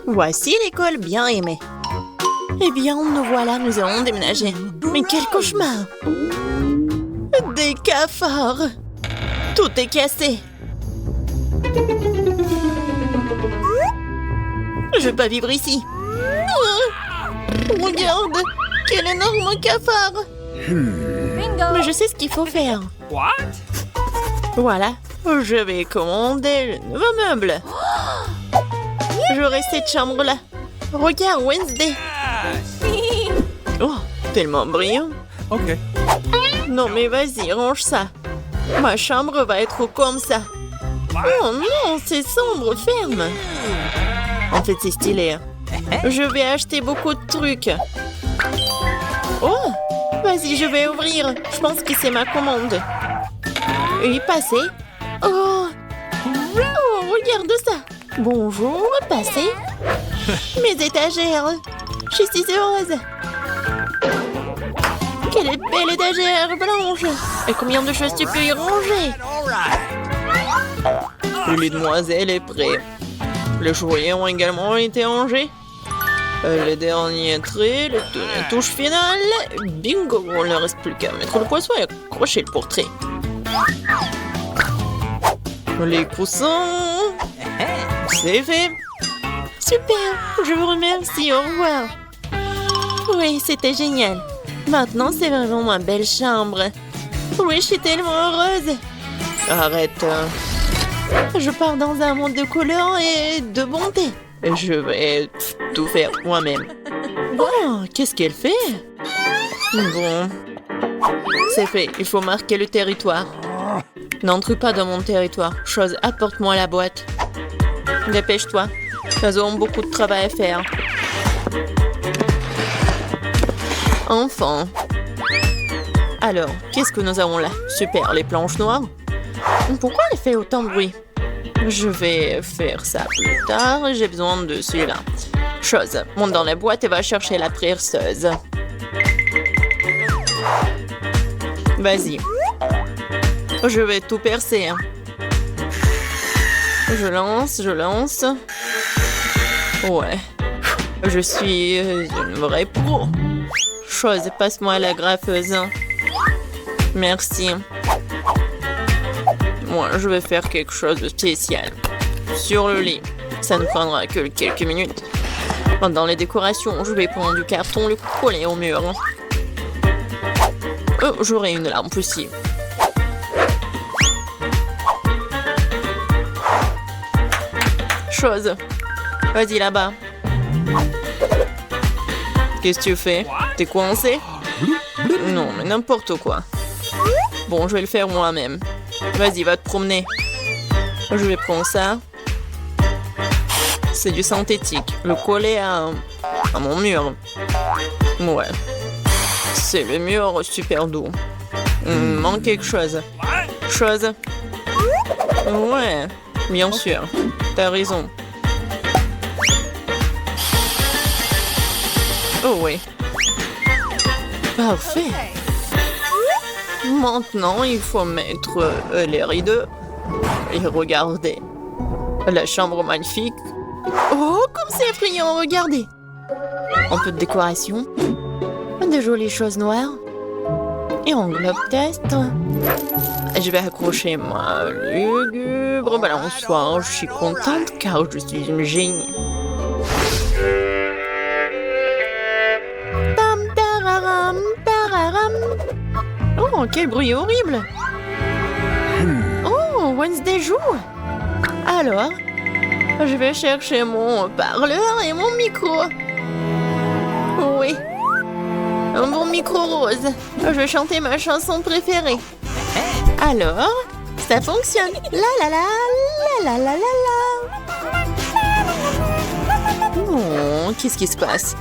Voici l'école bien aimée. Eh bien, nous voilà, nous allons déménager. Mais quel cauchemar! Des cafards! Tout est cassé. Je vais pas vivre ici. Regarde, quel énorme cafard! Mais je sais ce qu'il faut faire. What? Voilà, je vais commander le nouveau meuble. J'aurai cette chambre-là. Regarde, Wednesday. Oh, tellement brillant. Ok. Non, mais vas-y, range ça. Ma chambre va être comme ça. Oh non, c'est sombre, ferme. En fait, c'est stylé. Je vais acheter beaucoup de trucs. Oh, vas-y, je vais ouvrir. Je pense que c'est ma commande. Oui, passez. Oh, regarde ça. Bonjour, passez. Mes étagères. Je suis si heureuse. Quelle belle étagère blanche. Et combien de choses tu peux y ranger? Le lit de demoiselle est prêt. Les jouets ont également été rangés. Les derniers traits, les touches finales. Bingo, il ne reste plus qu'à mettre le poisson et accrocher le portrait. Les coussins. C'est fait. Super, je vous remercie, au revoir. Oui, c'était génial. Maintenant, c'est vraiment ma belle chambre. Oui, je suis tellement heureuse. Arrête. Je pars dans un monde de couleurs et de bonté. Je vais tout faire moi-même. Oh, qu'est-ce qu'elle fait? Bon. C'est fait, il faut marquer le territoire. N'entre pas dans mon territoire. Chose, apporte-moi la boîte. Dépêche-toi. Nous avons beaucoup de travail à faire. Enfin. Alors, qu'est-ce que nous avons là? Super, les planches noires. Pourquoi elle fait autant de bruit? Je vais faire ça plus tard. J'ai besoin de celui-là. Chose, monte dans la boîte et va chercher la perceuse. Vas-y. Je vais tout percer. Je lance. Ouais. Je suis une vraie pro. Chose, passe-moi la graffeuse. Merci. Moi, je vais faire quelque chose de spécial. Sur le lit. Ça ne prendra que quelques minutes. Dans les décorations, je vais prendre du carton, le coller au mur. Oh, j'aurai une lampe aussi. Chose. Vas-y là-bas. Qu'est-ce que tu fais? T'es coincé? Non, mais n'importe quoi. Bon, je vais le faire moi-même. Vas-y, va te promener. Je vais prendre ça. C'est du synthétique. Le coller à mon mur. Ouais. C'est le mur super doux. Il me manque quelque chose. Chose. Ouais, bien sûr. T'as raison. Oh oui. Parfait. Maintenant, il faut mettre les rideaux. Et regardez. La chambre magnifique. Oh, comme c'est effrayant, regardez. Un peu de décoration. De jolies choses noires. Et englobe test. Je vais accrocher ma lugubre balançoire. Je suis contente car je suis une génie. Tam tararam, tararam. Oh, quel bruit horrible. Oh, Wednesday joue. Alors, je vais chercher mon parleur et mon micro. Oui. Un bon micro rose. Je vais chanter ma chanson préférée. Alors, ça fonctionne. La la la, la la la la la. Oh, qu'est-ce qui se passe?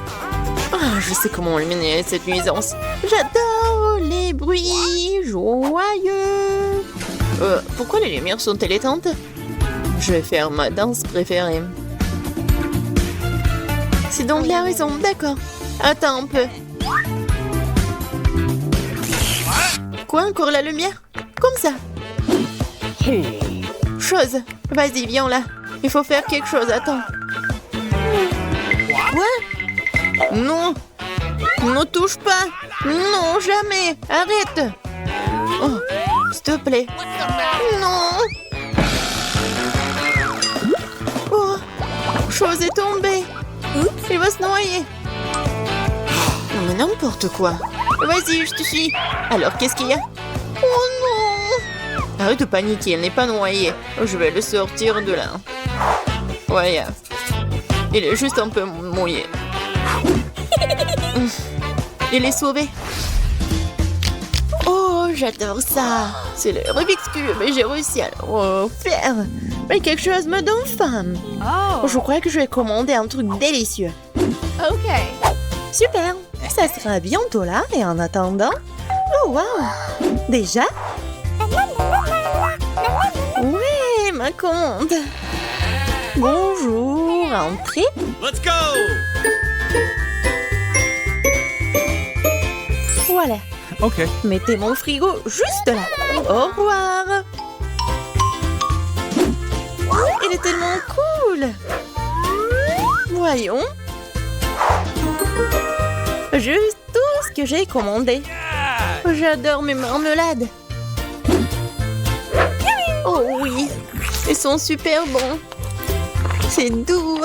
Ah, je sais comment éliminer cette nuisance. J'adore les bruits joyeux. Pourquoi les lumières sont-elles éteintes? Je vais faire ma danse préférée. C'est donc la raison, d'accord. Attends un peu. Quoi, encore la lumière? Comme ça. Chose, vas-y, viens là. Il faut faire quelque chose, attends. Quoi? Non! Ne touche pas! Non, jamais! Arrête! Oh, s'il te plaît! Non! Oh! Chose est tombée! Il va se noyer! Non mais n'importe quoi! Vas-y, je te suis! Alors, qu'est-ce qu'il y a? Oh non! Arrête de paniquer, elle n'est pas noyée. Je vais le sortir de là. Ouais, il est juste un peu mouillé. Il est sauvé. Oh, j'adore ça. C'est le Rubik's Cube et j'ai réussi à le faire. Mais quelque chose me donne faim. Oh. Je crois que je vais commander un truc délicieux. Ok. Super. Ça sera bientôt là et en attendant... Oh, wow. Déjà? Ouais, ma commande. Bonjour, entrez. Let's go! Voilà. Ok. Mettez mon frigo juste là. Au revoir. Il est tellement cool. Voyons. Juste tout ce que j'ai commandé. J'adore mes marmelades. Oh oui, ils sont super bons. C'est doux.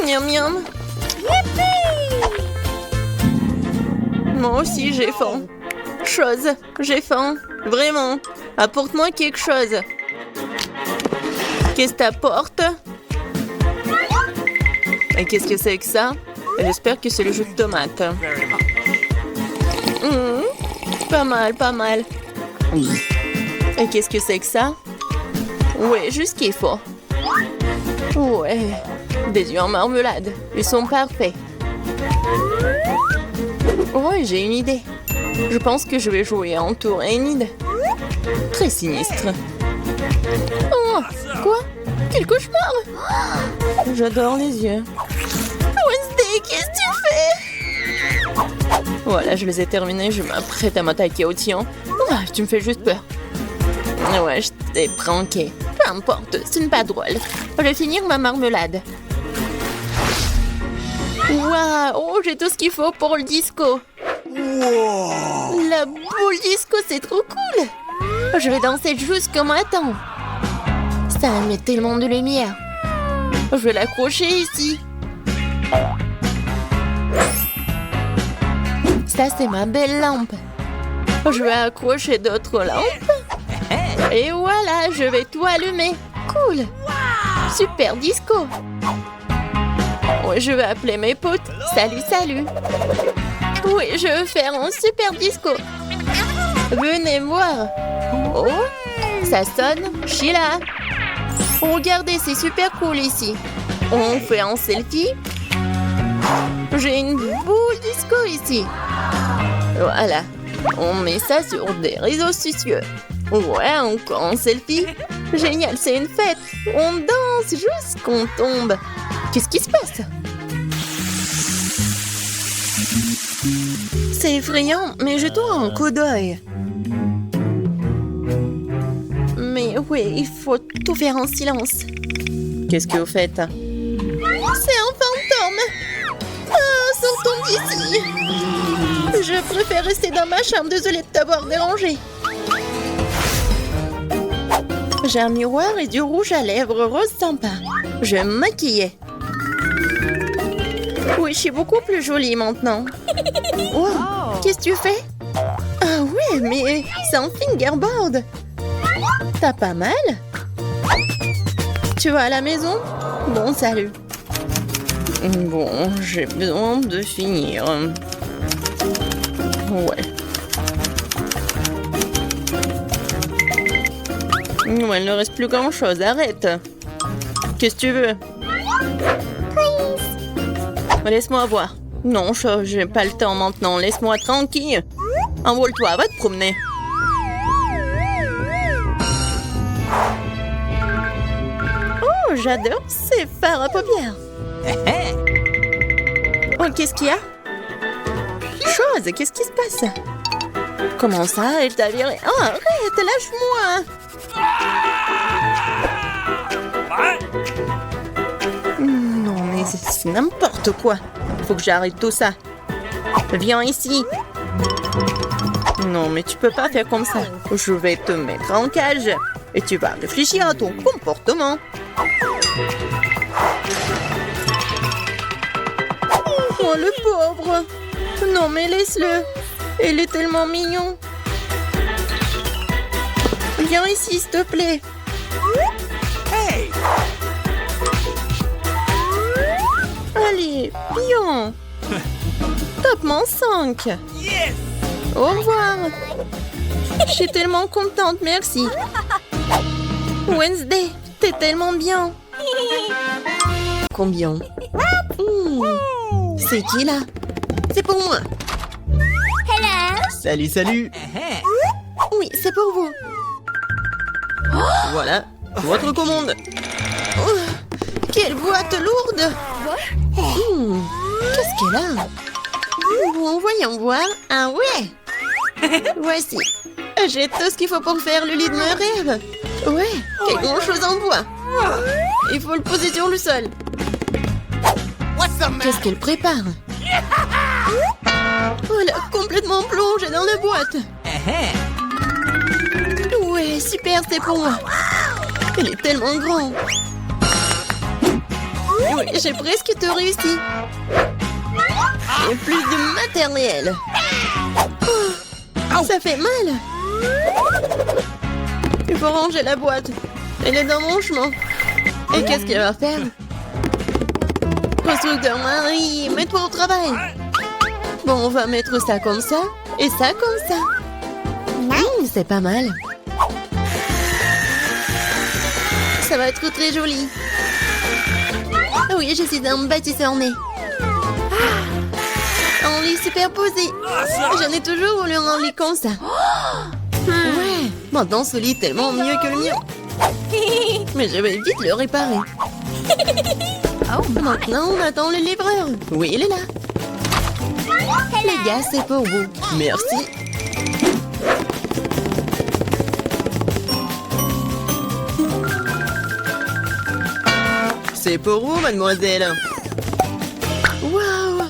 Miam miam. Moi aussi j'ai faim. J'ai faim. Vraiment. Apporte-moi quelque chose. Qu'est-ce que t'apportes? Et qu'est-ce que c'est que ça? J'espère que c'est le jus de tomate. Pas mal, pas mal. Et qu'est-ce que c'est que ça? Ouais, juste ce qu'il faut. Ouais, des œufs en marmelade. Ils sont parfaits. Ouais, j'ai une idée. Je pense que je vais jouer en tour Enid. Très sinistre. Oh, quoi? Quel cauchemar! J'adore les yeux. Wednesday, qu'est-ce que tu fais? Voilà, je les ai terminés. Je m'apprête à m'attaquer au tien. Ah, tu me fais juste peur. Ouais, je t'ai pranké. Peu importe, ce n'est pas drôle. Je vais finir ma marmelade. Waouh, oh, j'ai tout ce qu'il faut pour le disco. Wow. La boule disco, c'est trop cool. Je vais danser jusqu'au matin. Ça met tellement de lumière. Je vais l'accrocher ici. Ça, c'est ma belle lampe. Je vais accrocher d'autres lampes. Et voilà, je vais tout allumer. Cool. Super disco. Oui, je vais appeler mes potes. Salut, salut. Oui, je veux faire un super disco. Venez voir. Oh, ça sonne. Sheila. Regardez, c'est super cool ici. On fait un selfie. J'ai une boule disco ici. Voilà. On met ça sur des réseaux sociaux. Ouais, encore un selfie. Génial, c'est une fête. On danse jusqu'on tombe. Qu'est-ce qui se passe? C'est effrayant, mais jetons un coup d'œil. Mais oui, il faut tout faire en silence. Qu'est-ce que vous faites? C'est un fantôme! Ah, sortons d'ici! Je préfère rester dans ma chambre, désolée de t'avoir dérangé. J'ai un miroir et du rouge à lèvres rose sympa. Je vais me maquiller. Oui, je suis beaucoup plus jolie maintenant. Wow, qu'est-ce que tu fais? Ah ouais, mais c'est un fingerboard. T'as pas mal? Tu vas à la maison? Bon, salut. Bon, j'ai besoin de finir. Ouais. Ouais, il ne reste plus grand-chose. Arrête. Qu'est-ce que tu veux? Laisse-moi voir. Non, j'ai pas le temps maintenant. Laisse-moi tranquille. Envole-toi, va te promener. Oh, j'adore ces fards à paupières. Oh, qu'est-ce qu'il y a? Chose, qu'est-ce qui se passe? Comment ça, elle t'a viré? Oh, arrête, lâche-moi. Non, mais C'est n'importe quoi. Faut que j'arrête tout ça. Viens ici. Non, mais tu peux pas faire comme ça. Je vais te mettre en cage. Et tu vas réfléchir à ton comportement. Oh, le pauvre. Non, mais laisse-le. Il est tellement mignon. Viens ici, s'il te plaît. Hey! Allez, bien. Top-moi 5. Yes! Au revoir. Je suis tellement contente, merci. Wednesday, t'es tellement bien. Combien? C'est qui là? C'est pour moi. Salut, salut. Oui, c'est pour vous. Voilà, votre commande. Oh, quelle boîte lourde. Qu'est-ce qu'elle a? Bon, voyons voir. Ah ouais. Voici. J'ai tout ce qu'il faut pour faire le lit de mes rêves. Ouais, quelle grande chose en bois. Il faut le poser sur le sol. Qu'est-ce qu'elle prépare? Oh, elle a complètement plongé dans la boîte. Ouais, super, c'est pour moi. Elle est tellement grande. Oui, j'ai presque tout réussi. Et plus de matériel. Oh, ça fait mal. Il faut ranger la boîte. Elle est dans mon chemin. Et qu'est-ce qu'elle va faire? Constructeur Marie, mets-toi au travail. Bon, on va mettre ça comme ça et ça comme ça. C'est pas mal. Ça va être très joli. Ah oui, je suis un bâtisseur né. Un lit superposé. J'en ai toujours voulu un lit comme ça. Ouais, maintenant ce lit est tellement mieux que le mien. Mais je vais vite le réparer. Maintenant, on attend le livreur. Oui, il est là. Les gars, c'est pour vous. Merci. C'est pour vous, mademoiselle. Waouh!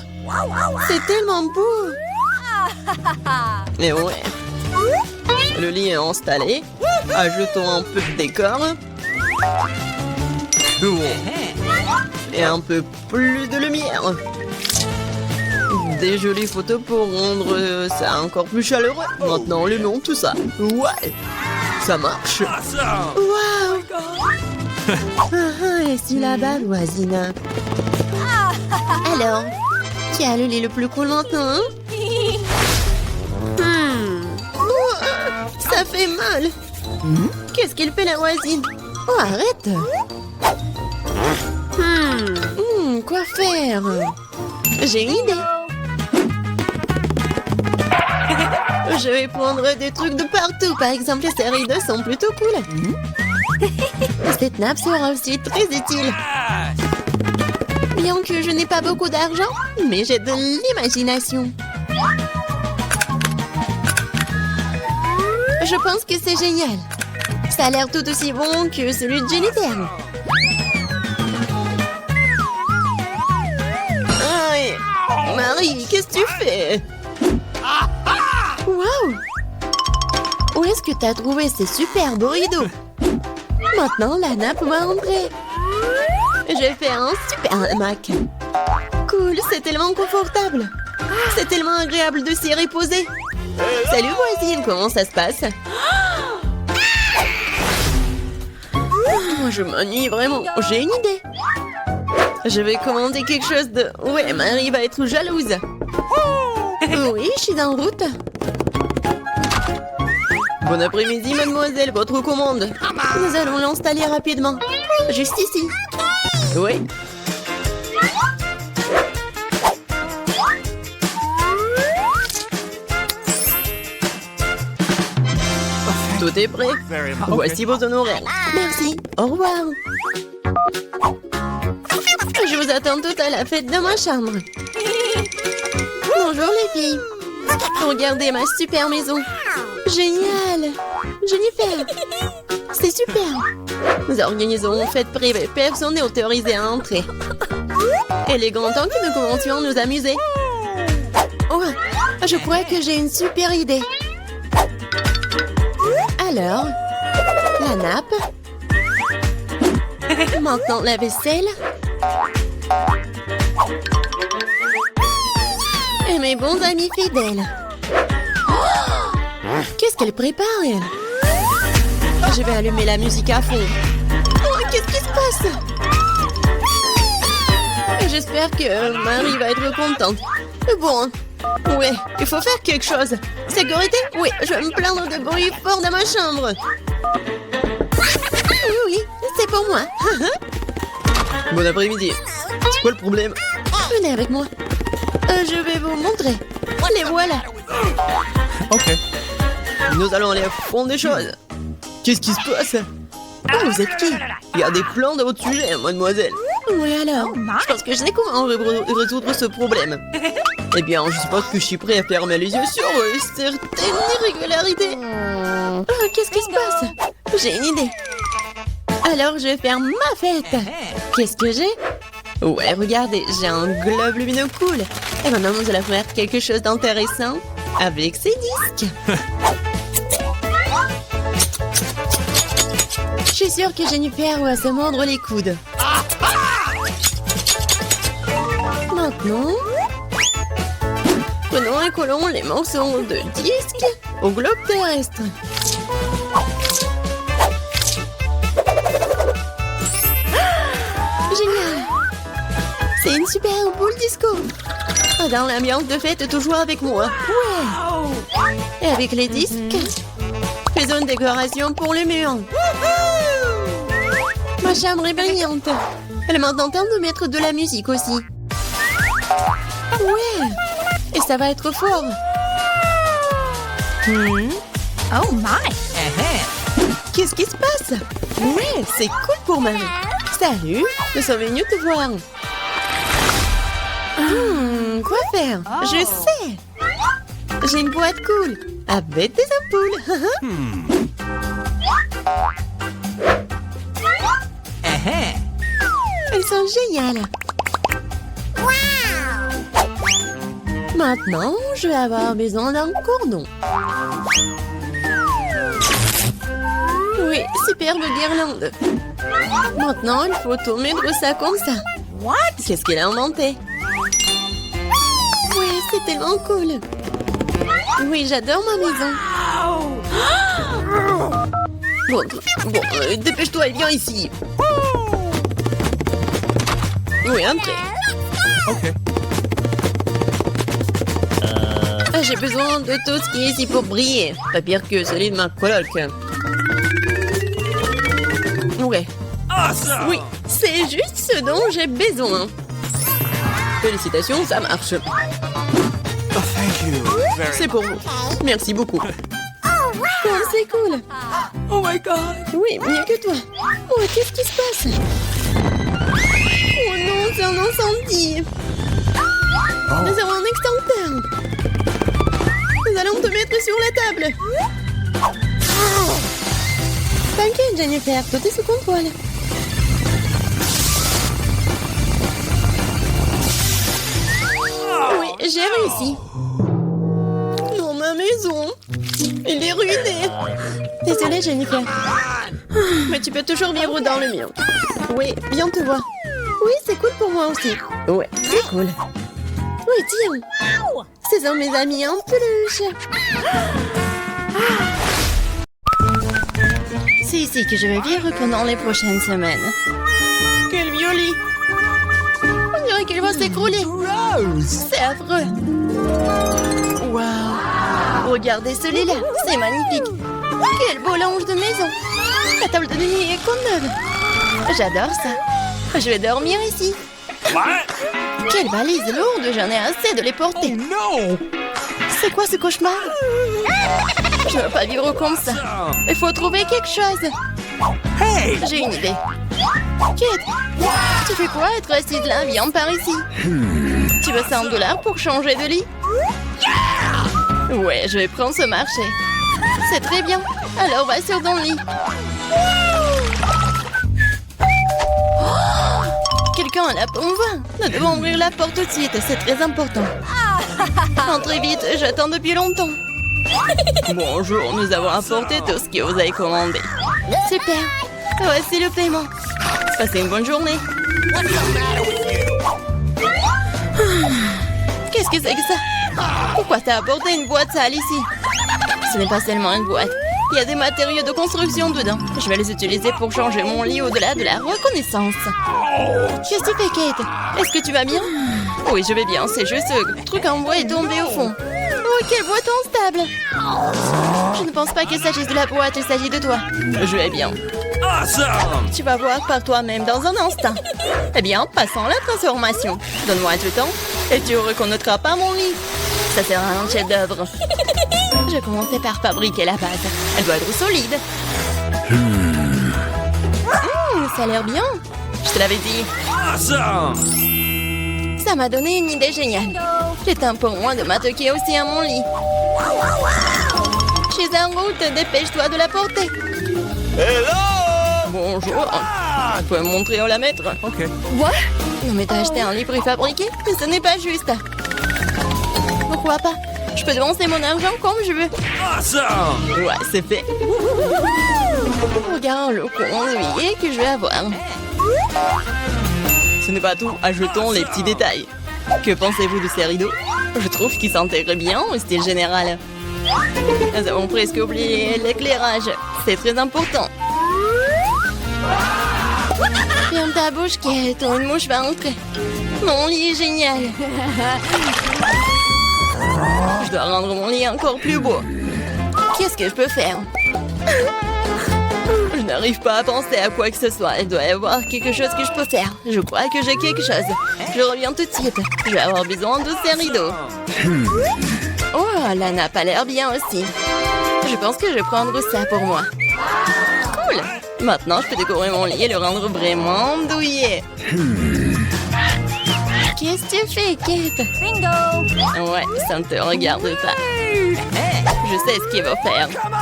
C'est tellement beau! Et ouais. Le lit est installé. Ajoutons un peu de décor. Ouais. Et un peu plus de lumière. Des jolies photos pour rendre ça encore plus chaleureux. Maintenant, allumons tout ça. Ouais. Ça marche. Waouh! Et c'est là-bas, voisine. Alors, qui a le lit le plus cool maintenant, hein? Ça fait mal. Qu'est-ce qu'elle fait, la voisine? Oh, arrête. Quoi faire? J'ai une idée. Je vais prendre des trucs de partout. Par exemple, ces rideaux sont plutôt cool. Cette nappe sera aussi très utile. Bien que je n'ai pas beaucoup d'argent, mais j'ai de l'imagination. Je pense que c'est génial. Ça a l'air tout aussi bon que celui de Jennifer. Aïe. Marie, qu'est-ce que tu fais? Waouh! Où est-ce que tu as trouvé ces superbes rideaux? Maintenant, la nappe va entrer. Je vais faire un super hamac. Cool, c'est tellement confortable. C'est tellement agréable de s'y reposer. Salut voisine, comment ça se passe? Je m'ennuie vraiment. J'ai une idée. Je vais commander quelque chose de... Ouais, Marie va être jalouse. Oui, je suis en route. Bon après-midi, mademoiselle, votre commande. Nous allons l'installer rapidement. Juste ici. Oui. Tout est prêt. Voici vos honoraires. Merci. Au revoir. Je vous attends toutes à la fête de ma chambre. Bonjour les filles. Regardez ma super maison. Génial. Jennifer! C'est super! Nous organisons une fête privée. Personne n'est autorisé à entrer. Il est grand temps que nous commencions à nous amuser. Oh, je crois que j'ai une super idée. Alors, la nappe. Maintenant, la vaisselle. Et mes bons amis fidèles. Oh, qu'est-ce qu'elle prépare, elle? Je vais allumer la musique à fond. Oh, qu'est-ce qui se passe? J'espère que Marie va être contente. Bon, ouais, il faut faire quelque chose. Sécurité? Oui, je vais me plaindre de bruit fort dans ma chambre. Oui, c'est pour moi. Bon après-midi. C'est quoi le problème? Venez avec moi. Je vais vous montrer. Les voilà. Ok. Nous allons aller au fond des choses. Qu'est-ce qui se passe? Oh, vous êtes qui? Il y a des plans de votre sujet, mademoiselle. Oui, alors? Je pense que je sais comment Résoudre ce problème. Eh bien, je suppose que je suis prêt à fermer les yeux sur certaines irrégularités. Oh, qu'est-ce qui se passe? J'ai une idée. Alors, je vais faire ma fête. Qu'est-ce que j'ai? Ouais, regardez, j'ai un globe lumineux cool. Et maintenant, nous allons faire quelque chose d'intéressant avec ces disques. Je suis sûre que Jennifer va se mordre les coudes. Maintenant, prenons et collons les morceaux de disques au globe terrestre. Génial! C'est une super boule disco. Dans l'ambiance de fête, toujours avec moi. Ouais! Et avec les disques, faisons une décoration pour le mur. Ma chambre est brillante. Elle m'a tenté de mettre de la musique aussi. Ouais! Et ça va être fort. Oh my! Qu'est-ce qui se passe? Ouais, c'est cool pour Marie. Salut, nous sommes venus te voir. Quoi faire? Je sais. J'ai une boîte cool avec des ampoules. Elles sont géniales. Maintenant, je vais avoir besoin d'un cordon. Oui, superbe guirlande. Maintenant, il faut tout mettre ça comme ça. What? Qu'est-ce qu'elle a inventé? Oui, c'est tellement cool. Oui, j'adore ma maison. Bon, dépêche-toi et viens ici. Oui, entrez. Ok. J'ai besoin de tout ce qui est ici pour briller. Pas pire que celui de ma coloc. Ouais. Awesome! Oui, c'est juste ce dont j'ai besoin. Félicitations, ça marche. Oh, thank you. C'est pour vous. Merci beaucoup. Oh, c'est cool. Oh my god! Oui, mieux que toi. Oh, qu'est-ce qui se passe? Oh non, c'est un incendie. Nous avons un extincteur. Nous allons te mettre sur la table. T'inquiète, Jennifer, tout est sous contrôle. Oui, j'ai réussi. Dans ma maison. Il est ruiné. Désolée, Jennifer. Mais tu peux toujours vivre dans le mien. Oui, viens te voir. Oui, c'est cool pour moi aussi. Ouais, c'est cool. Oui, tiens. Ce sont mes amis en peluche. C'est ici que je vais vivre pendant les prochaines semaines. Quel violet! On dirait qu'il va s'écrouler. C'est affreux. Waouh! Regardez celui-là, c'est magnifique. Quel beau linge de maison. La table de nuit est comme neuve. J'adore ça. Je vais dormir ici. Quelle valise lourde, j'en ai assez de les porter. No! C'est quoi ce cauchemar? Je ne veux pas vivre comme ça. Il faut trouver quelque chose. Hey! J'ai une idée. Kate, tu fais quoi être assise là? Viens par ici. Tu veux $100 pour changer de lit? Ouais, je vais prendre ce marché. C'est très bien. Alors va sur ton lit. Quelqu'un a la pompe. Nous devons ouvrir la porte tout de suite, c'est très important. Entrez vite, j'attends depuis longtemps. Bonjour, nous avons apporté tout ce que vous avez commandé. Super, voici le paiement. Passez une bonne journée. Qu'est-ce que c'est que ça? Pourquoi t'as apporté une boîte sale ici? Ce n'est pas seulement une boîte. Il y a des matériaux de construction dedans. Je vais les utiliser pour changer mon lit au-delà de la reconnaissance. Qu'est-ce que tu fais, Kate? Est-ce que tu vas bien? Oui, je vais bien. C'est juste ce truc en bois est tombé au fond. Oh, quelle boîte instable! Je ne pense pas qu'il s'agisse de la boîte, il s'agit de toi. Je vais bien. Awesome! Tu vas voir par toi-même dans un instant. Eh bien, passons à la transformation. Donne-moi tout le temps et tu reconnaîtras pas mon lit. Ça sera un chef-d'œuvre. Je commençais par fabriquer la base. Elle doit être solide. Ça a l'air bien. Je te l'avais dit. Awesome! Ça m'a donné une idée géniale. C'est temps pour moi de m'attaquer aussi à mon lit. Je suis en route, dépêche-toi de la porter. Hello! Bonjour. Tu peux me montrer où la mettre? Okay. Quoi? Non mais t'as acheté un lit préfabriqué? Mais ce n'est pas juste. Pourquoi pas? Je peux dépenser mon argent comme je veux. Awesome! Ouais, c'est fait. Regarde le conduit que je vais avoir. Ce n'est pas tout, ajoutons les petits détails. Que pensez-vous de ces rideaux? Je trouve qu'ils s'intègrent bien au style général. Nous avons presque oublié l'éclairage. C'est très important. Ferme ta bouche, Kate, une mouche va entrer. Mon lit est génial. Je dois rendre mon lit encore plus beau. Qu'est-ce que je peux faire? Je n'arrive pas à penser à quoi que ce soit. Il doit y avoir quelque chose que je peux faire. Je crois que j'ai quelque chose. Je reviens tout de suite. Je vais avoir besoin de ces rideaux. Oh, la nappe a l'air bien aussi. Je pense que je vais prendre ça pour moi. Cool. Maintenant, je peux décorer mon lit et le rendre vraiment douillet. Qu'est-ce que tu fais, Kate? Bingo! Ouais, ça ne te regarde pas. Je sais ce qu'il va faire. Come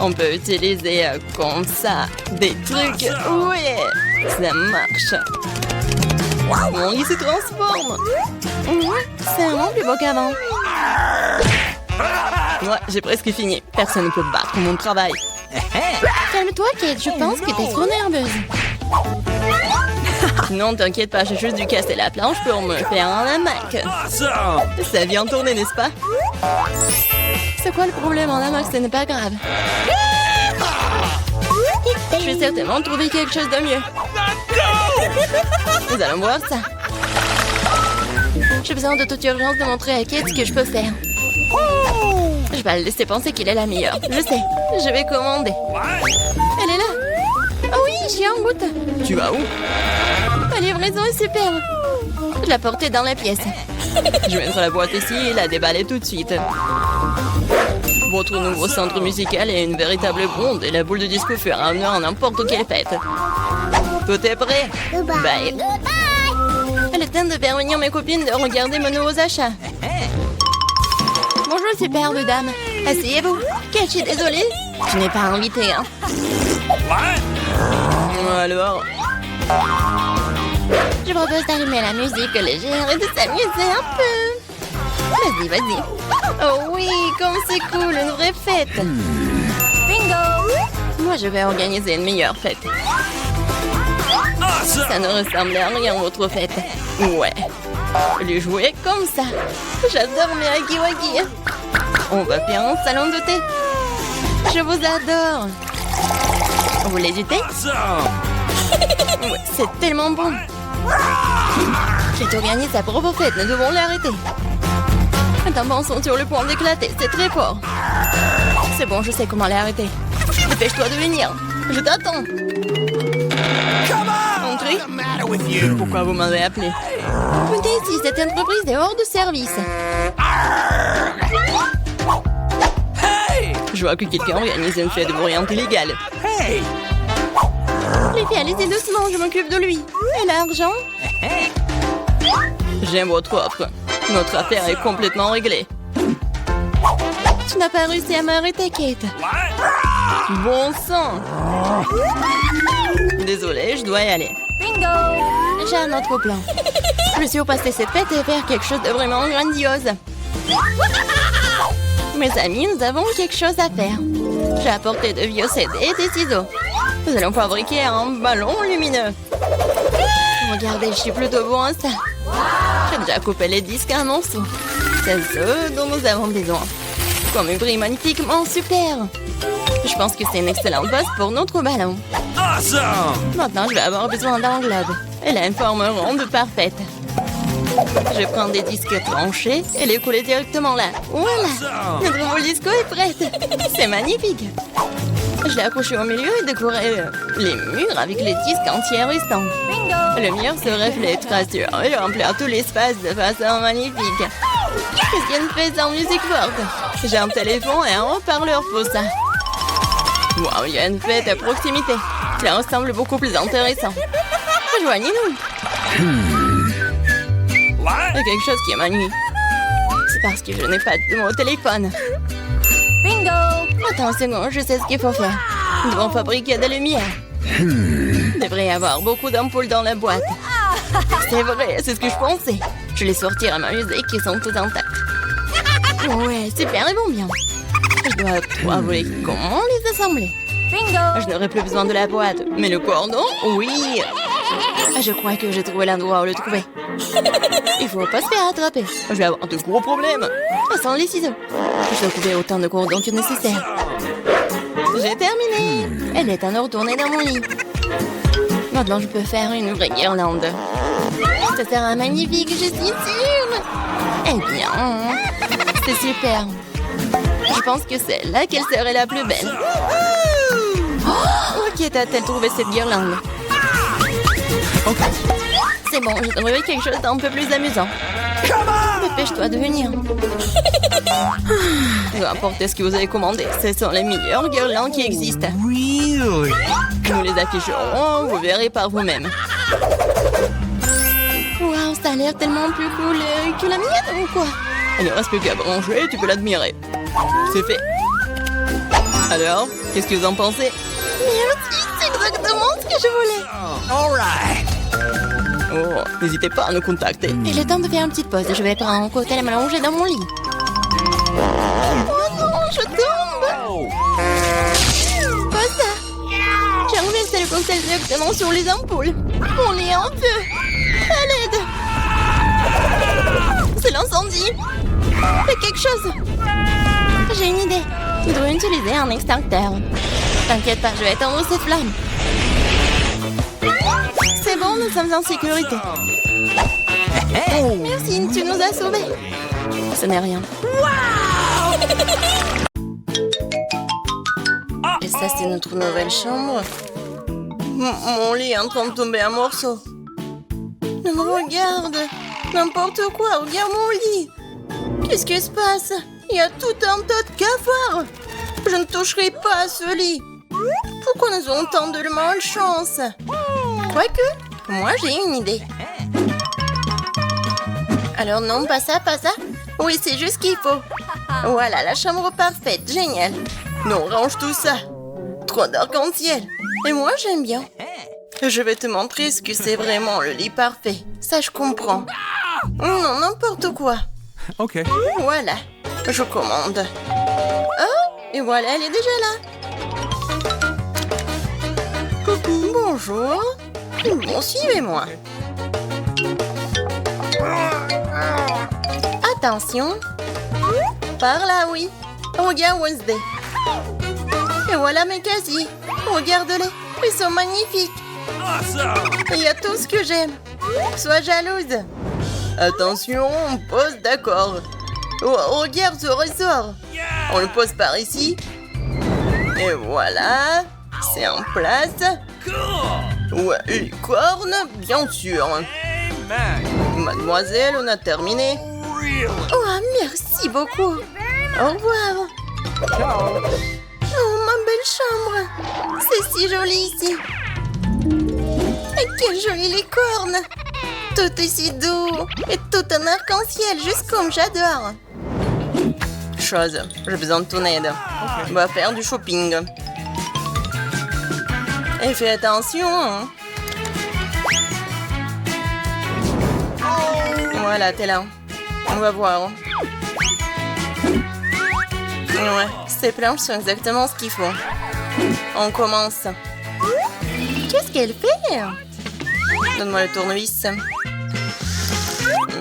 on! On peut utiliser comme ça des trucs. Ouais, ça marche. Mon lit se transforme. Ouais, c'est vraiment plus beau qu'avant. Ouais, j'ai presque fini. Personne ne peut battre mon travail. Calme-toi, Kate. Je pense que t'es trop nerveuse. Non, t'inquiète pas, j'ai juste dû casser la planche pour me faire un hamac. Awesome! Ça vient tourner, n'est-ce pas? C'est quoi le problème en hamac? Ce n'est pas grave. Je vais certainement trouver quelque chose de mieux. Nous allons voir ça. J'ai besoin de toute urgence de montrer à Kate ce que je peux faire. Je vais le laisser penser qu'il est la meilleure. Je sais, je vais commander. Elle est là. Oh oui, je suis en route. Tu vas où? La livraison est superbe. Je la portais dans la pièce. Je vais mettre la boîte ici et la déballer tout de suite. Votre nouveau centre musical est une véritable bombe et la boule de disco fera honneur à n'importe quelle fête. Tout est prêt? Bye. Elle est temps de faire venir mes copines de regarder mes nouveaux achats. Bonjour, superbe dame. Asseyez-vous. Je suis désolée. Je n'ai pas invité, hein. Alors? Je propose d'allumer la musique légère et de s'amuser un peu. Vas-y, vas-y. Oh oui, comme c'est cool, une vraie fête. Bingo! Moi, je vais organiser une meilleure fête. Ça ne ressemble à rien, votre fête. Ouais. Les jouer comme ça. J'adore mes huggy-wuggy. On va faire un salon de thé. Je vous adore. Vous voulez du thé? Ouais, c'est tellement bon. J'ai organisé sa propre fête, nous devons l'arrêter. Les enfants sont sur le point d'éclater, c'est très fort. C'est bon, je sais comment l'arrêter. Dépêche-toi de venir. Je t'attends. Entrez. Pourquoi vous m'avez appelé? Venez ici, cette entreprise est hors de service. Je vois que quelqu'un organise une fête bruyante illégale. Hey! Les filles, allez-y doucement, je m'occupe de lui. Et l'argent? J'aime votre offre. Notre affaire est complètement réglée. Tu n'as pas réussi à m'arrêter, Kate. Bon sang! Désolée, je dois y aller. Bingo. J'ai un autre plan. Je suis au passer cette fête et faire quelque chose de vraiment grandiose. Mes amis, nous avons quelque chose à faire. J'ai apporté de vieux CD et des ciseaux. Nous allons fabriquer un ballon lumineux. Regardez, je suis plutôt bon à ça. J'ai déjà coupé les disques en morceaux. C'est ce dont nous avons besoin. Comme une brille magnifiquement super. Je pense que c'est une excellente base pour notre ballon. Awesome! Maintenant, je vais avoir besoin d'un globe. Elle a une forme ronde parfaite. Je vais prendre des disques tranchés et les coller directement là. Voilà! Notre boule disco est prête. C'est magnifique. Je l'ai accroché au milieu et décoré les murs avec les disques entiers restants. Bingo. Le mur se reflètera sur et remplir tout l'espace de façon magnifique. Qu'est-ce qu'il y a de fait sans musique forte? J'ai un téléphone et un haut-parleur pour ça. Wow, il y a une fête à proximité. Cela ressemble beaucoup plus intéressant. Rejoignez-nous. Il y a quelque chose qui m'ennuie. C'est parce que je n'ai pas de mon téléphone. Bingo. Attends une seconde, je sais ce qu'il faut faire. Nous devons fabriquer de la lumière. Il devrait y avoir beaucoup d'ampoules dans la boîte. C'est vrai, c'est ce que je pensais. Je les sortir à m'amuser qui sont toutes intactes. Ouais, super, ils vont bien. Je dois avouer comment les assembler. Bingo. Je n'aurai plus besoin de la boîte. Mais le cordon, oui. Je crois que j'ai trouvé l'endroit où le trouver. Il faut pas se faire attraper. Je vais avoir de gros problèmes. Sans les ciseaux. Je dois couper autant de cordons que nécessaire. J'ai terminé. Elle est en retournée dans mon lit. Maintenant, je peux faire une vraie guirlande. Ça sera magnifique, je suis sûre. Eh bien, c'est super. Je pense que c'est là qu'elle serait la plus belle. Oh, qui t'a-t-elle trouvé cette guirlande? C'est bon, j'ai trouvé quelque chose d'un peu plus amusant. Dépêche-toi de venir. Peu importe ce que vous avez commandé, ce sont les meilleures guirlandes qui existent. Really? Nous les afficherons, vous verrez par vous-même. Waouh, ça a l'air tellement plus cool que la mienne ou quoi? Il ne reste plus qu'à brancher, tu peux l'admirer. C'est fait. Alors, qu'est-ce que vous en pensez? Merci, c'est exactement ce que je voulais. Alright! Oh, n'hésitez pas à nous contacter. Il est temps de faire une petite pause. Je vais prendre un cocktail et m'allonger dans mon lit. Oh non, je tombe! Pas ça! J'ai renversé le cocktail directement sur les ampoules. Mon lit est en feu. À l'aide! C'est l'incendie! Fais quelque chose! J'ai une idée. Nous devons utiliser un extincteur. T'inquiète pas, je vais éteindre ces flammes. C'est bon, nous sommes en sécurité. Merci, tu nous as sauvés. Ce n'est rien. Et ça, c'est notre nouvelle chambre. Mon lit est en train de tomber en morceaux. Ne me regarde. N'importe quoi, regarde mon lit. Qu'est-ce qui se passe? Il y a tout un tas de cafards. Je ne toucherai pas à ce lit. Pourquoi nous avons tant de malchance? Quoique, moi j'ai une idée. Alors non, pas ça, pas ça. Oui, c'est juste ce qu'il faut. Voilà, la chambre parfaite, génial. Non, range tout ça. Trop d'arc-en-ciel. Et moi, j'aime bien. Je vais te montrer ce que c'est vraiment le lit parfait. Ça, je comprends. Non, n'importe quoi. OK. Voilà, je commande. Oh, et voilà, elle est déjà là. Bonjour. Bon, suivez-moi. Attention. Par là, oui. Regarde Wednesday. Et voilà mes casiers. Regarde-les. Ils sont magnifiques. Awesome! Il y a tout ce que j'aime. Sois jalouse. Attention, on pose d'accord. Oh, regarde ce ressort. On le pose par ici. Et voilà. C'est en place. Cool! Ouais, les cornes, bien sûr. Amen! Mademoiselle, on a terminé. Really? Oh, merci beaucoup. Au revoir. Oh, ma belle chambre. C'est si joli ici. Et quelles jolies les cornes. Tout est si doux. Et tout un arc-en-ciel, juste comme j'adore. Chose, j'ai besoin de ton aide. On va faire du shopping. Et fais attention, hein. Voilà, t'es là. On va voir. Ouais, ces planches sont exactement ce qu'il faut. On commence. Qu'est-ce qu'elle fait? Donne-moi le tournevis.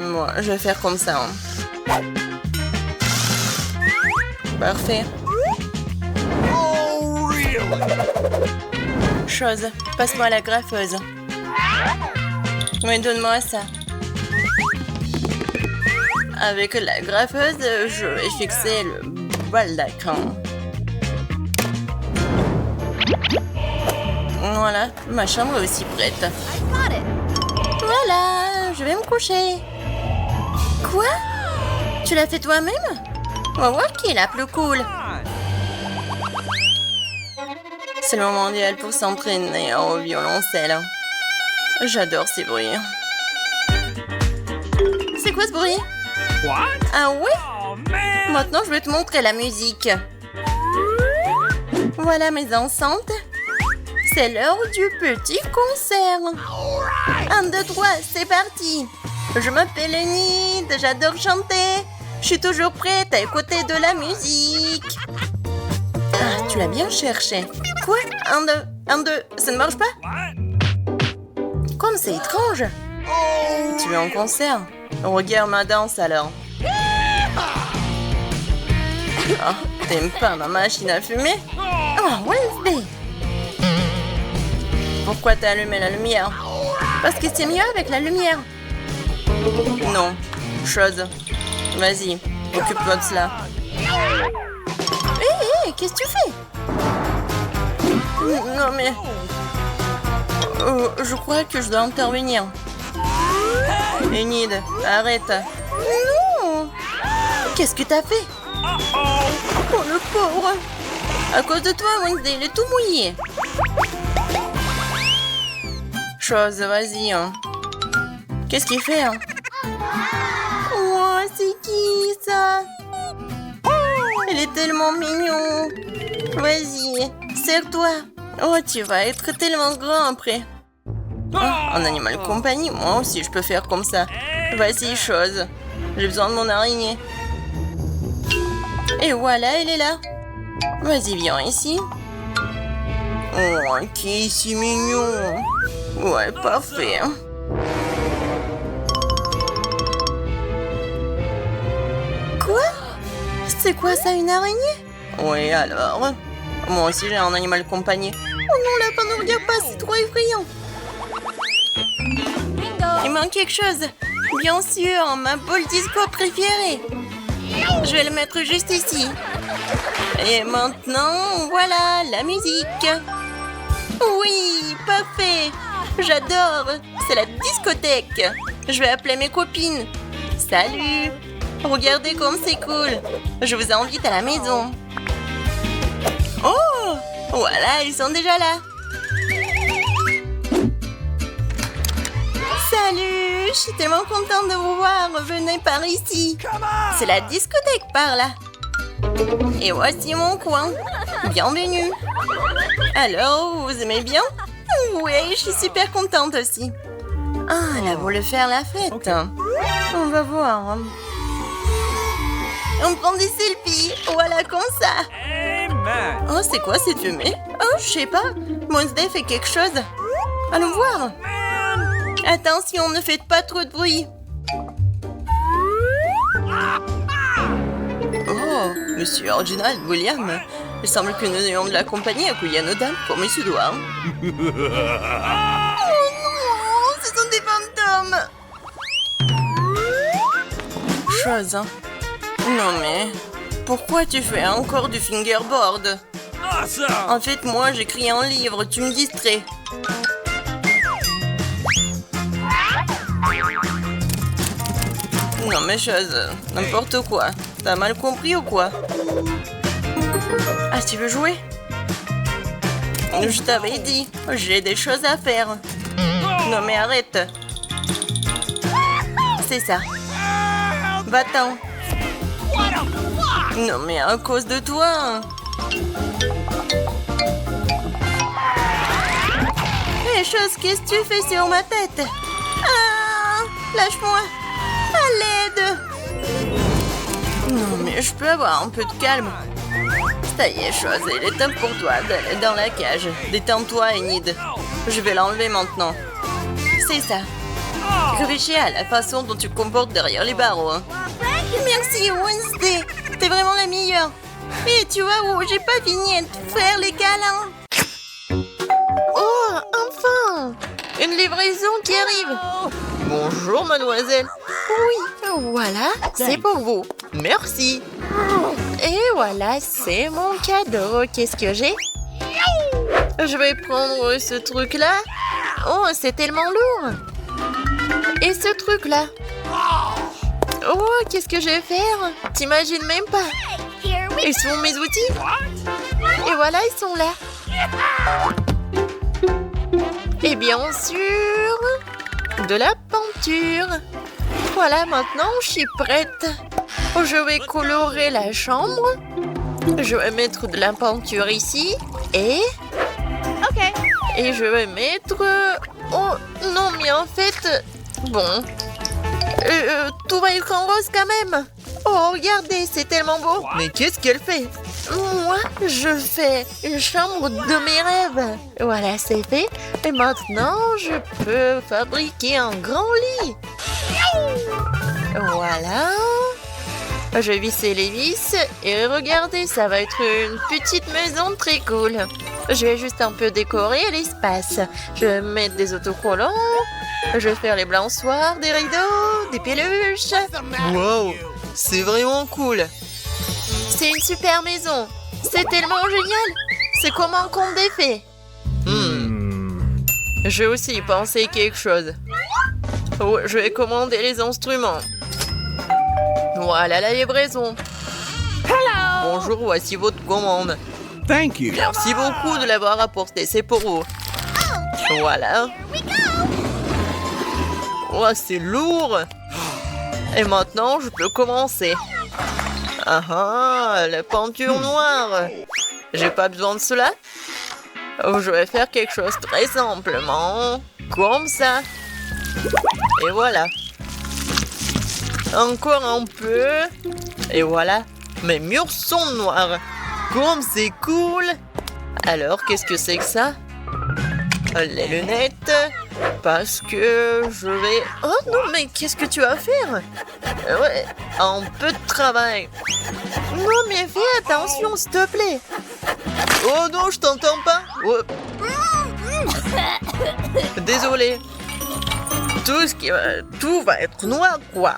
Moi, je vais faire comme ça. Parfait. Chose, passe-moi la graffeuse. Oui, donne-moi ça. Avec la graffeuse, je vais fixer le baldaquin. Voilà, ma chambre est aussi prête. Voilà, je vais me coucher. Quoi? Tu l'as fait toi-même? On va voir qui est la plus cool. C'est le moment idéal pour s'entraîner au violoncelle. J'adore ces bruits. C'est quoi ce bruit? What? Ah ouais? Oh, man! Maintenant, je vais te montrer la musique. Voilà mes enceintes. C'est l'heure du petit concert. 1, 2, 3, c'est parti. Je m'appelle Enid, j'adore chanter. Je suis toujours prête à écouter de la musique. Ah, tu l'as bien cherché. Quoi? 1, 2, ça ne marche pas? What? Comme c'est étrange. Tu es en concert? Regarde ma danse alors. Ah, t'aimes pas ma machine à fumer? Ah, Wednesday! Pourquoi t'as allumé la lumière? Parce que c'est mieux avec la lumière. Non, chose. Vas-y, occupe-toi de cela. Hé, qu'est-ce que tu fais? Non mais... je crois que je dois intervenir. Enid, arrête. Non! Qu'est-ce que t'as fait? Oh, le pauvre! À cause de toi, Wednesday, il est tout mouillé. Chose, vas-y. Hein. Qu'est-ce qu'il fait? Hein? Oh, c'est qui ça? Il est tellement mignon. Vas-y, serre-toi. Oh, tu vas être tellement grand après. Oh, en animal compagnie, moi aussi je peux faire comme ça. Vas-y, chose. J'ai besoin de mon araignée. Et voilà, elle est là. Vas-y, viens ici. Oh, qui est si mignon. Ouais, parfait. Quoi? C'est quoi ça, une araignée? Oui, alors. Moi aussi j'ai un animal compagnie. Oh non, lapin, ne regarde pas, c'est trop effrayant. Il manque quelque chose. Bien sûr, ma boule disco préférée. Je vais le mettre juste ici. Et maintenant, voilà, la musique. Oui, parfait. J'adore. C'est la discothèque. Je vais appeler mes copines. Salut. Regardez comme c'est cool. Je vous invite à la maison. Oh, voilà, ils sont déjà là. Salut, je suis tellement contente de vous voir. Venez par ici. C'est la discothèque par là. Et voici mon coin. Bienvenue. Alors, vous aimez bien? Oui, je suis super contente aussi. Ah, là, vous voulez faire la fête. Okay. On va voir. On prend des selfies. Voilà, comme ça. Amen. Oh, c'est quoi cette fumée? Oh, je sais pas. Wednesday fait quelque chose. Allons voir. Attention, ne faites pas trop de bruit. Oh, monsieur Reginald William. Il semble que nous ayons de la compagnie à couiller à nos dames comme il se doit. Oh non, ce sont des fantômes. Chose, hein. Non mais, pourquoi tu fais encore du fingerboard? Awesome. En fait, moi, j'écris un livre, tu me distrais. Non mais chose, n'importe quoi. T'as mal compris ou quoi? Ah, tu veux jouer? Je t'avais dit, j'ai des choses à faire. Non mais arrête. C'est ça. Va-t'en. Non mais à cause de toi. Hé, chose, qu'est-ce que tu fais sur ma tête? Ah, lâche-moi. À l'aide. Non, mais je peux avoir un peu de calme. Ça y est, chose, il est temps pour toi d'aller dans la cage. Détends-toi, Enid. Je vais l'enlever maintenant. C'est ça. Réfléchis à la façon dont tu te comportes derrière les barreaux. Hein. Merci, Wednesday. T'es vraiment la meilleure. Et tu vois où j'ai pas fini de faire les câlins. Oh, enfin! Une livraison qui arrive. Bonjour, mademoiselle. Oui, voilà, c'est pour vous. Merci. Et voilà, c'est mon cadeau. Qu'est-ce que j'ai? Je vais prendre ce truc-là. Oh, c'est tellement lourd. Et ce truc-là. Oh, qu'est-ce que je vais faire? T'imagines même pas. Ils sont mes outils. Et voilà, ils sont là. Et bien sûr, de la peinture. Voilà, maintenant, je suis prête. Je vais colorer la chambre. Je vais mettre de la peinture ici. Et... Okay. Et je vais mettre... Oh, non, mais en fait... Bon... tout va être en rose quand même. Oh, regardez, c'est tellement beau. Mais qu'est-ce qu'elle fait? Moi, je fais une chambre de mes rêves. Voilà, c'est fait. Et maintenant, je peux fabriquer un grand lit. Voilà. Je vais visser les vis. Et regardez, ça va être une petite maison très cool. Je vais juste un peu décorer l'espace. Je vais mettre des autocollants. Je vais faire les balançoires, des rideaux, des peluches. Wow, c'est vraiment cool. C'est une super maison. C'est tellement génial. C'est comme un conte des fées. J'ai aussi pensé quelque chose. Oh, je vais commander les instruments. Voilà la livraison. Bonjour, voici votre commande. Thank you. Merci beaucoup de l'avoir apporté, c'est pour vous. Voilà. Oh, c'est lourd. Et maintenant, je peux commencer. Ah ah, la peinture noire. J'ai pas besoin de cela. Oh, je vais faire quelque chose très simplement. Comme ça. Et voilà. Encore un peu. Et voilà. Mes murs sont noirs. Comme c'est cool. Alors, qu'est-ce que c'est que ça? Les lunettes. Parce que je vais... Oh non, mais qu'est-ce que tu vas faire? Ouais, un peu de travail. Non, mais fais attention, s'il te plaît. Oh non, je t'entends pas. Oh. Désolé. Tout va être noir, quoi.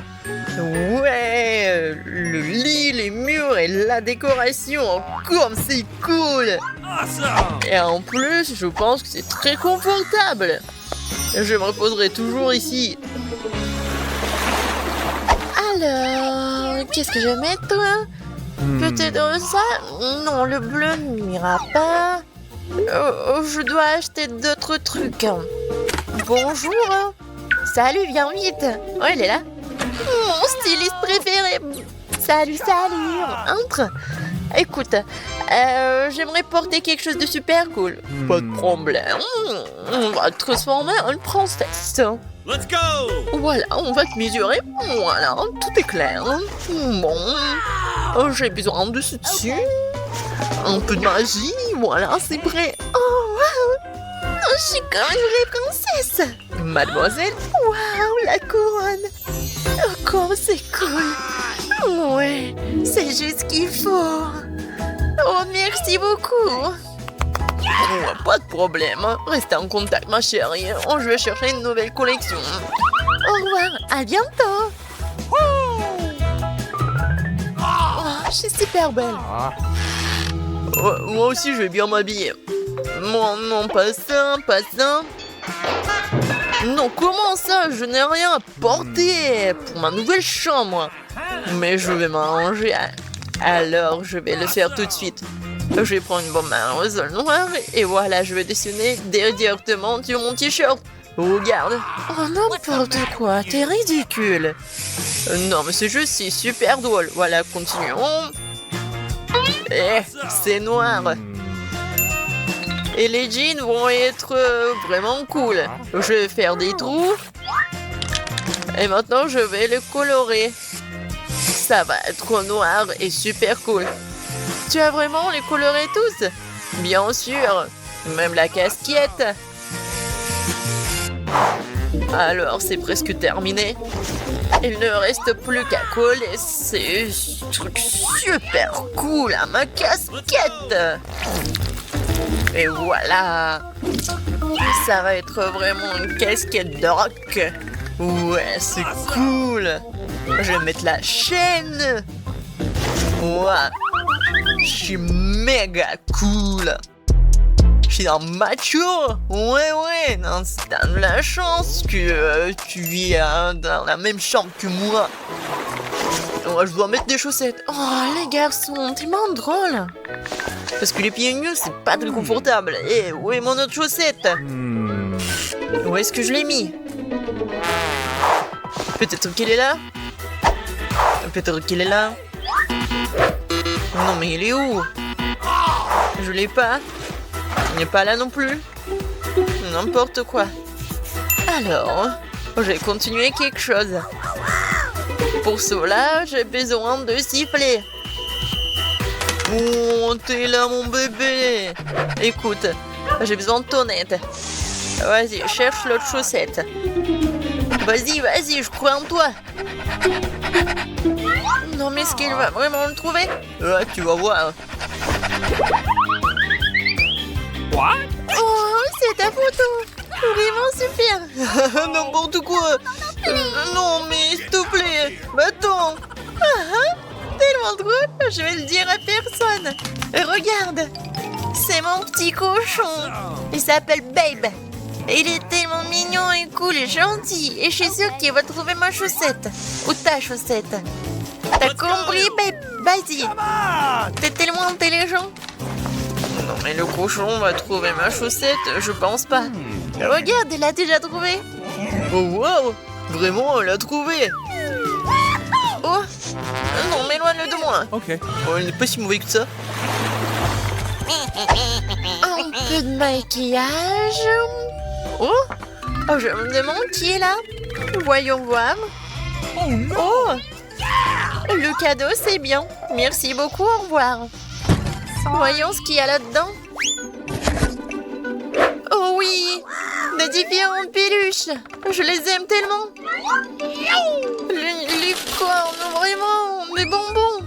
Ouais, le lit, les murs et la décoration, comme c'est cool. Awesome. Et en plus, je pense que c'est très confortable. Je me reposerai toujours ici. Alors, qu'est-ce que je vais mettre? Peut-être ça? Non, le bleu n'ira pas. Je dois acheter d'autres trucs. Bonjour. Salut, viens vite. Oh, elle est là. Mon styliste préféré. Salut, salut. Entre. Écoute, j'aimerais porter quelque chose de super cool. Pas de problème. On va te transformer en une princesse. Let's go. Voilà, on va te mesurer. Voilà, tout est clair. Bon, j'ai besoin de ce dessus. Un peu de magie. Voilà, c'est prêt. Oh, wow. Je suis comme une vraie princesse. Mademoiselle. Waouh, la couronne. Oh, comme c'est cool. Ouais, c'est juste ce qu'il faut. Oh, merci beaucoup. Oh, pas de problème. Restez en contact, ma chérie. Oh, je vais chercher une nouvelle collection. Au revoir, à bientôt. Oh, je suis super belle. Oh, moi aussi, je vais bien m'habiller. Non, pas ça, pas ça. Non, comment ça? Je n'ai rien à porter pour ma nouvelle chambre. Mais je vais m'arranger. Alors, je vais le faire tout de suite. Je vais prendre une bombe à aérosol noir et voilà, je vais dessiner directement sur mon t-shirt. Regarde. Oh, n'importe quoi, t'es ridicule. Non, mais c'est juste, c'est super drôle. Voilà, continuons. Eh, c'est noir. Et les jeans vont être vraiment cool. Je vais faire des trous. Et maintenant, je vais les colorer. Ça va être noir et super cool. Tu as vraiment les colorés tous? Bien sûr. Même la casquette. Alors, c'est presque terminé. Il ne reste plus qu'à coller ces trucs super cool à ma casquette. Et voilà. Ça va être vraiment une casquette de rock. Ouais, c'est cool. Je vais mettre la chaîne. Ouais. Je suis méga cool. Je suis un macho. Ouais. Non, t'as de la chance que tu vis dans la même chambre que moi. Ouais, je dois mettre des chaussettes. Oh, les garçons, tellement drôle. Parce que les pieds nus, c'est pas très confortable. Et où est mon autre chaussette? Où est-ce que je l'ai mis? Peut-être qu'elle est là? Peut-être qu'elle est là? Non, mais il est où? Je l'ai pas. Il n'est pas là non plus. N'importe quoi. Alors, je vais continuer quelque chose. Pour cela, j'ai besoin de siffler. Oh, t'es là, mon bébé. Écoute, j'ai besoin de ton aide. Vas-y, cherche l'autre chaussette. Vas-y, je crois en toi. Non, mais est-ce qu'il va vraiment le trouver? Ouais, tu vas voir. What? Oh, c'est ta photo. Vraiment super. N'importe quoi. Non, mais s'il te plaît. Attends. Tellement drôle. Je vais le dire à personne. Regarde. C'est mon petit cochon. Il s'appelle Babe. Et il est tellement mignon et cool et gentil. Et je suis sûre qu'il va trouver ma chaussette. Ou ta chaussette. T'as compris, Babe? Vas-y. T'es tellement intelligent. Non, mais le cochon va trouver ma chaussette, je pense pas. Regarde, il l'a déjà trouvé. Oh, wow. Vraiment, elle l'a trouvé. Oh. Non, mais éloigne-le de moi. Okay. Oh, il n'est pas si mauvais que ça. Un peu de maquillage. Oh, je me demande qui est là. Voyons voir. Oh, le cadeau, c'est bien. Merci beaucoup, au revoir. Voyons ce qu'il y a là-dedans. Oh oui, des différentes peluches. Je les aime tellement. Les cornes, vraiment, des bonbons.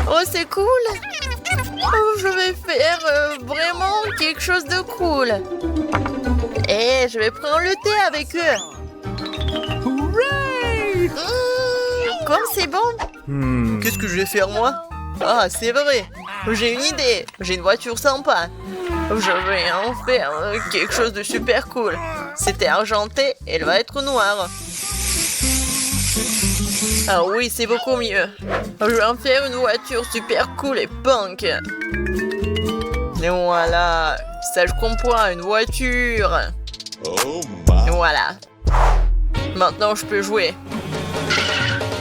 Oh, c'est cool. Oh, je vais faire vraiment quelque chose de cool. Et je vais prendre le thé avec eux. Hooray! Comme c'est bon. Qu'est-ce que je vais faire, moi? Ah, c'est vrai. J'ai une idée. J'ai une voiture sympa. Je vais en faire quelque chose de super cool. C'était argenté, elle va être noire. Ah oui, c'est beaucoup mieux. Je vais en faire une voiture super cool et punk. Et voilà. Ça, je comprends, une voiture. Et voilà. Maintenant, je peux jouer.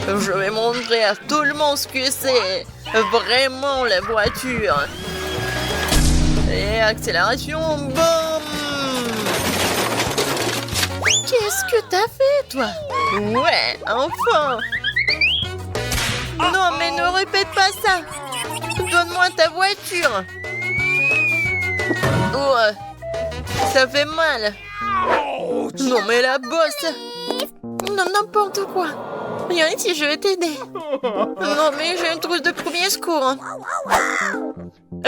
Je vais montrer à tout le monde ce que c'est. Vraiment, la voiture. Et accélération, boum! Qu'est-ce que t'as fait, toi? Ouais, enfin! Non, mais ne répète pas ça! Donne-moi ta voiture! Oh, ça fait mal! Non, mais la bosse! Non, n'importe quoi! Viens ici, je vais t'aider! Non, mais j'ai une trousse de premier secours!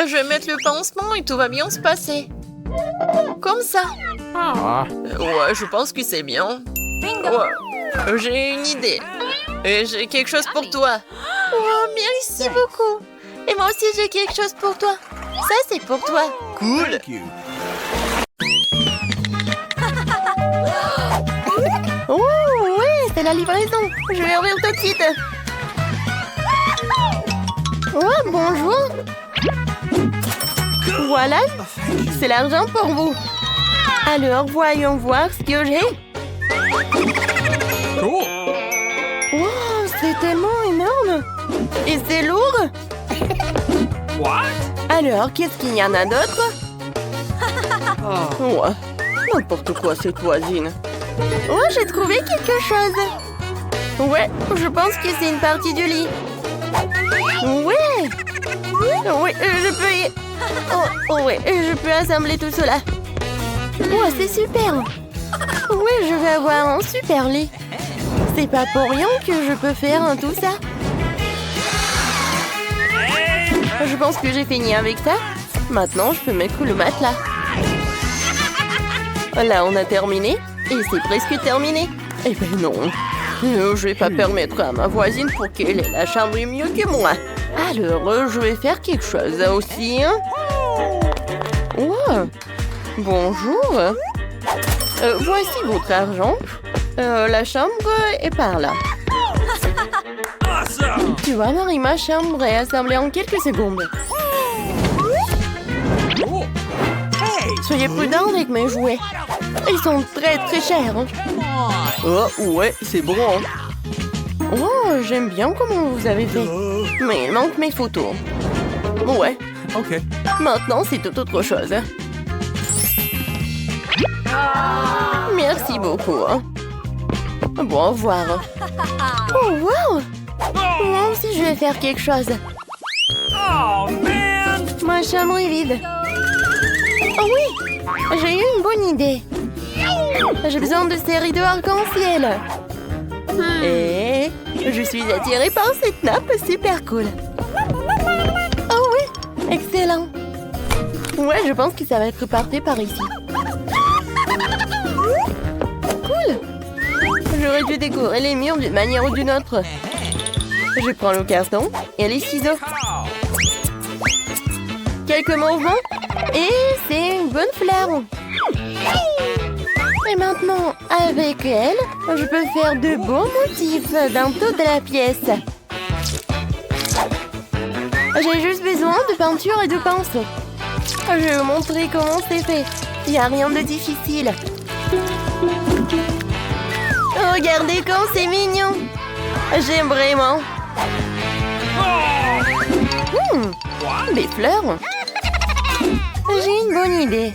Je vais mettre le pansement et tout va bien se passer. Comme ça. Ouais, je pense que c'est bien. Ouais. J'ai une idée. Et j'ai quelque chose pour toi. Oh, merci beaucoup. Et moi aussi, j'ai quelque chose pour toi. Ça, c'est pour toi. Cool. Thank you. Oh, ouais, c'est la livraison. Je vais ouvrir tout de suite. Oh, bonjour. Voilà, c'est l'argent pour vous. Alors, voyons voir ce que j'ai. Cool. Wow, c'est tellement énorme. Et c'est lourd. What? Alors, qu'est-ce qu'il y en a d'autre? Ouais, n'importe quoi cette voisine. Oh, j'ai trouvé quelque chose. Ouais, je pense que c'est une partie du lit. Ouais. Oui, je peux y... Oh, ouais, je peux assembler tout cela. Oh, c'est super. Oui, je vais avoir un super lit. C'est pas pour rien que je peux faire tout ça. Je pense que j'ai fini avec ça. Maintenant, je peux mettre le matelas. Là, on a terminé. Et c'est presque terminé. Eh ben non. Je vais pas permettre à ma voisine pour qu'elle ait la chambre mieux que moi. Alors, je vais faire quelque chose aussi. Hein? Wow. Bonjour. Voici votre argent. La chambre est par là. Tu vois, Marie, ma chambre est assemblée en quelques secondes. Soyez prudents avec mes jouets. Ils sont très très chers. Oh, ouais, c'est bon. Hein. Oh, j'aime bien comment vous avez fait. Mais il manque mes photos. Ouais. Ok. Maintenant, c'est tout autre chose. Merci beaucoup. Bon, au revoir. Oh, wow! Moi aussi, je vais faire quelque chose. Oh, man! Ma chambre est vide. Oh oui! J'ai eu une bonne idée. J'ai besoin de ces rideaux arc-en-ciel. Et je suis attirée par cette nappe super cool. Oh oui! Excellent! Ouais, je pense que ça va être parfait par ici. Cool! J'aurais dû décorer les murs d'une manière ou d'une autre. Je prends le carton et les ciseaux. Quelques mouvements et c'est une bonne fleur. Et maintenant, avec elle, je peux faire de beaux motifs dans toute la pièce. J'ai juste besoin de peinture et de pinceau. Je vais vous montrer comment c'est fait. Il n'y a rien de difficile. Regardez comme c'est mignon. J'aime vraiment. Des fleurs. J'ai une bonne idée.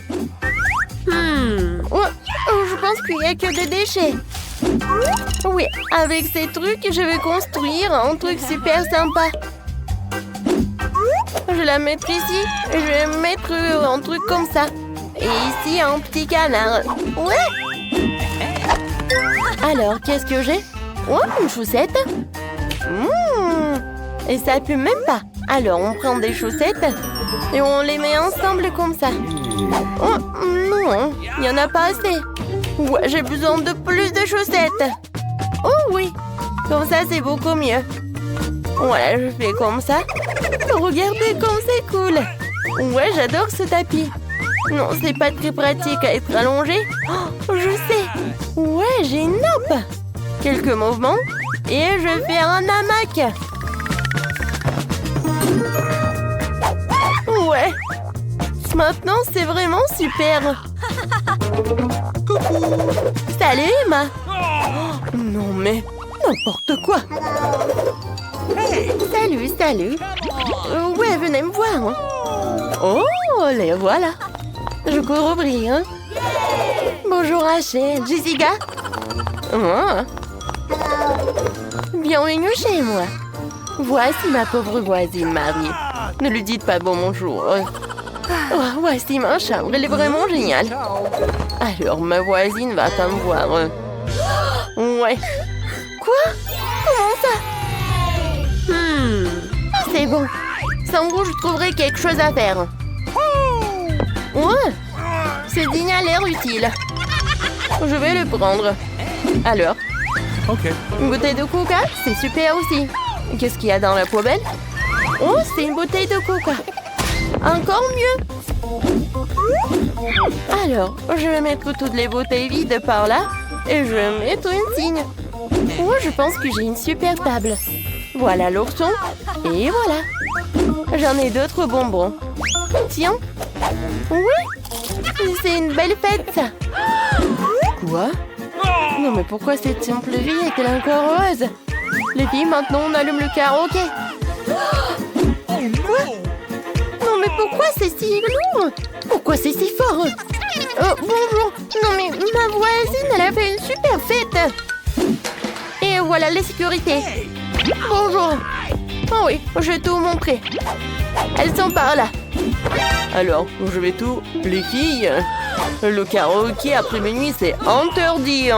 Je pense qu'il n'y a que des déchets. Oui, avec ces trucs, je vais construire un truc super sympa. Je vais la mettre ici. Je vais mettre un truc comme ça. Et ici, un petit canard. Ouais. Alors, qu'est-ce que j'ai? Oh, une chaussette. Et ça pue même pas. Alors, on prend des chaussettes et on les met ensemble comme ça. Oh, non, il n'y en a pas assez. Ouais, j'ai besoin de plus de chaussettes. Oh oui, comme ça, c'est beaucoup mieux. Voilà, je fais comme ça. Regardez comme c'est cool. Ouais, j'adore ce tapis. Non, c'est pas très pratique à être allongé. Oh, je sais. Ouais, j'ai une nappe. Quelques mouvements et je vais faire un hamac. Ouais. Maintenant, c'est vraiment super. Salut, Emma. Oh, non, mais n'importe quoi. Salut, salut. Ouais, venez me voir. Hein. Oh, les voilà. Je cours ouvrir. Hein. Bonjour, Rachel. Jessica. Oh. Bienvenue chez moi. Voici ma pauvre voisine Marie. Ne lui dites pas bonjour. Oh, voici ma chambre, elle est vraiment géniale. Alors, ma voisine va pas me voir. Ouais. Quoi? Comment ça? C'est bon. Sans vous, je trouverai quelque chose à faire. Ouais. Ce dîner a l'air utile. Je vais le prendre. Alors? Ok. Une bouteille de coca, c'est super aussi. Qu'est-ce qu'il y a dans la poubelle? Oh, c'est une bouteille de coca. Encore mieux. Alors, je vais mettre toutes les bouteilles vides par là et je vais mettre une signe. Oh, je pense que j'ai une super table. Voilà l'ourson. Et voilà. J'en ai d'autres bonbons. Tiens. Oui. C'est une belle fête, ça. Quoi? Non, mais pourquoi cette simple vie est-elle encore heureuse? Les filles, maintenant, on allume le karaoké. Quoi? Non, mais pourquoi c'est si lourd? Pourquoi c'est si fort? Bonjour. Non mais ma voisine, elle a fait une super fête. Et voilà la sécurité. Bonjour. Oh oui, je vais tout montrer. Elles sont par là. Alors, je vais tout... Les filles, le karaoké après minuit, c'est interdit.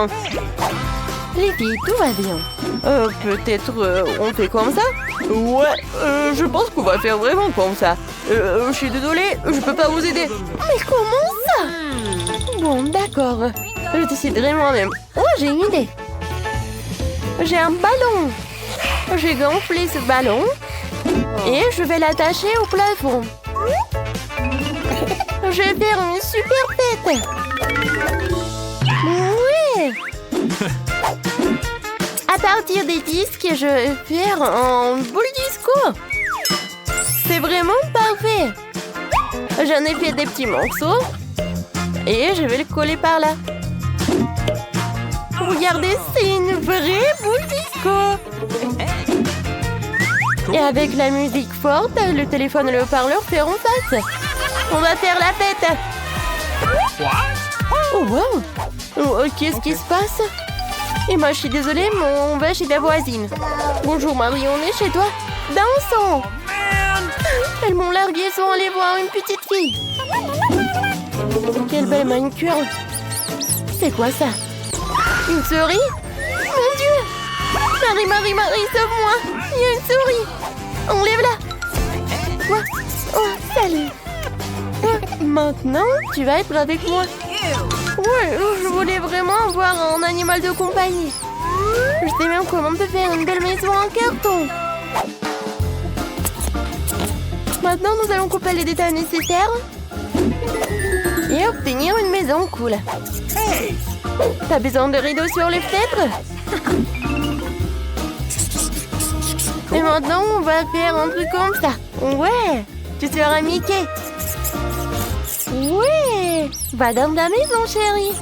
Les filles, tout va bien. Peut-être on fait comme ça? Ouais, je pense qu'on va faire vraiment comme ça. Je suis désolée, je peux pas vous aider. Mais comment ça? Bon, d'accord. Je déciderai moi-même. Oh, j'ai une idée. J'ai un ballon. J'ai gonflé ce ballon et je vais l'attacher au plafond. Je vais faire une super fête. Oui. À partir des disques, je vais faire un boule disco. C'est vraiment parfait. J'en ai fait des petits morceaux et je vais le coller par là. Regardez, c'est une vraie boule disco. Et avec la musique forte, le téléphone et le haut-parleur feront face. On va faire la fête. Oh wow. Oh, qu'est-ce qui se passe? Et moi, je suis désolée, mais on va chez ta voisine. Bonjour Marie, on est chez toi. Dansons. Elles m'ont largué, sont allées voir une petite fille. Quelle belle manucure. C'est quoi ça? Une souris? Mon Dieu! Marie, sauve-moi! Il y a une souris! Enlève-la! Quoi? Oh, salut! Maintenant, tu vas être avec moi. Ouais, je voulais vraiment avoir un animal de compagnie. Je sais même comment te faire une belle maison en carton. Maintenant, nous allons couper les détails nécessaires et obtenir une maison cool. T'as besoin de rideaux sur les fenêtres? Et maintenant, on va faire un truc comme ça. Ouais, tu seras Mickey. Ouais, va dans ta maison, chérie.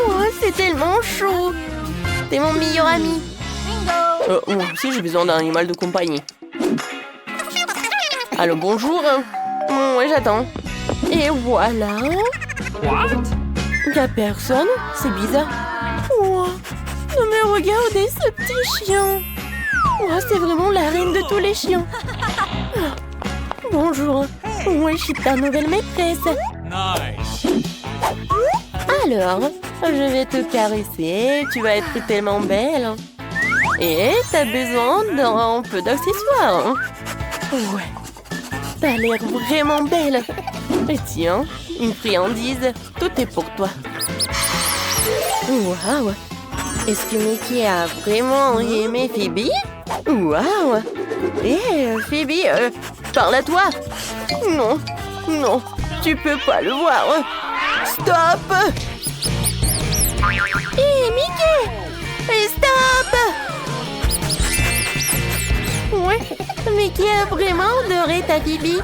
Oh, c'est tellement chaud. T'es mon meilleur ami. Moi aussi, j'ai besoin d'un animal de compagnie. Allô, bonjour. Ouais, j'attends. Et voilà. Y'a personne? C'est bizarre. Oh, non mais regardez ce petit chien. Oh, c'est vraiment la reine de tous les chiens. Bonjour. Moi, je suis ta nouvelle maîtresse. Nice. Alors, je vais te caresser. Tu vas être tellement belle. Et t'as besoin d'un peu d'accessoires. Ouais. T'as l'air vraiment belle. Et tiens, une friandise. Tout est pour toi. Waouh. Est-ce que Mickey a vraiment aimé Phoebe? Waouh. Phoebe, parle à toi. Non, non, tu peux pas le voir. Stop. Mickey, stop. Ouais, Mickey a vraiment adoré ta Phoebe.